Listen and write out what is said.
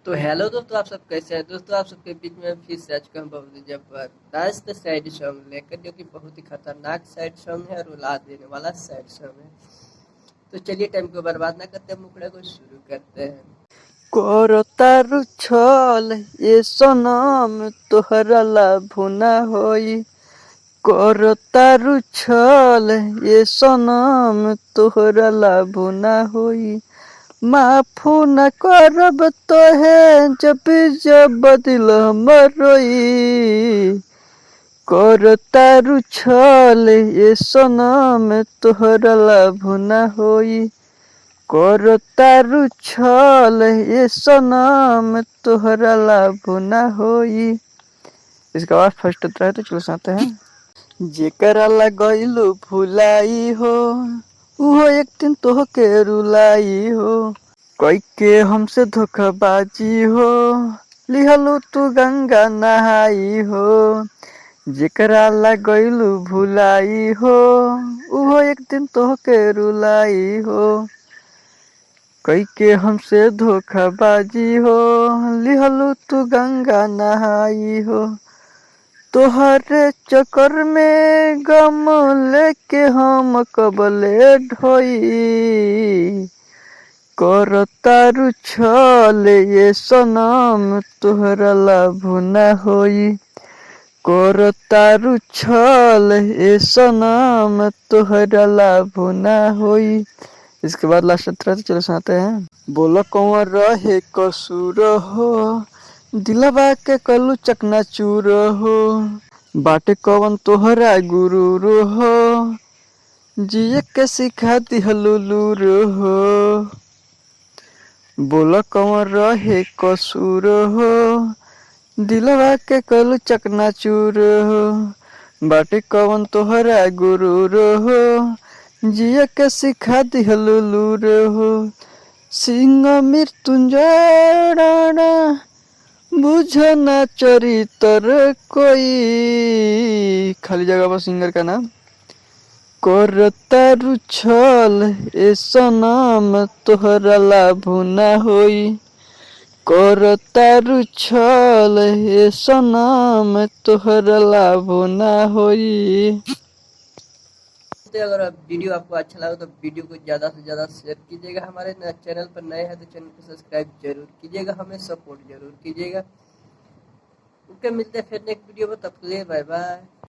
तो हेलो दोस्तों, आप सब कैसे हैं? दोस्तों, आप सबके बीच में फिर से आ चुका हूं बहुत जबरदस्त सैड सॉन्ग लेकर, जो कि बहुत ही खतरनाक सैड सॉन्ग है और रुला देने वाला सैड सॉन्ग है। तो चलिए टाइम को बर्बाद ना करते, मुखड़े को शुरू करते हैं। करतारु छल ये सनम तोहरा लाभु ना होई। करतारु छल ये सनम तोहरा लाभु ना होई। माफू न करब तोहे जब जब दिल हमर रोई। करतारु छल ये सनम तोहरा लाभु ना होई। करतारु छल ये सनम तोहरा लाभु ना होई। इसके बाद फर्स्ट उतरा है तो चलो सुनाते हैं। जेकरा लगैलू भुलाई हो उहो एक दिन तोहके रुलाई हो। कोई के हमसे धोखाबाजी हो लिहलू तू गंगा नहाई हो। जेकरा लगैलू भुलाई हो उहो एक दिन तोहके रुलाई हो। कई के हमसे धोखाबाजी हो लिहलू तू गंगा नहाई हो। तोहरे चक्कर में गम लेके हम कबले ढोई। करतारु छल ये सनम तोहरा लाभु ना होई। करतारु छल ये सनम तोहरा लाभु ना होई। इसके बाद लास्ट उतरा तो चलो सुनाते हैं। बोलो कौन रहे कसूर हो दिलवा के कलू चकनाचूर हो। बाटे कवन तोहरा गुरूर हो जिए के सिखा दिहलू लूर हो। बोलो कौन रहे कसूर हो दिलवा के कलू चकनाचूर हो। बाटे कवन तोहरा गुरूर हो जिए के सिखा दिहलू लूर हो। सिंह मृत्युंजय राणा बुझना चरित्र कोई। खाली जगह पर सिंगर का नाम। करतारु छल ए सनम तोहरा लाभु ना होई। करतारु छल ए सनम तोहरा लाभु ना होई। तो अगर वीडियो आपको अच्छा लगा तो वीडियो को ज़्यादा से ज़्यादा शेयर कीजिएगा। हमारे चैनल पर नए हैं तो चैनल को सब्सक्राइब जरूर कीजिएगा, हमें सपोर्ट जरूर कीजिएगा। ओके, मिलते हैं फिर नेक्स्ट वीडियो में, तब के लिए बाय बाय।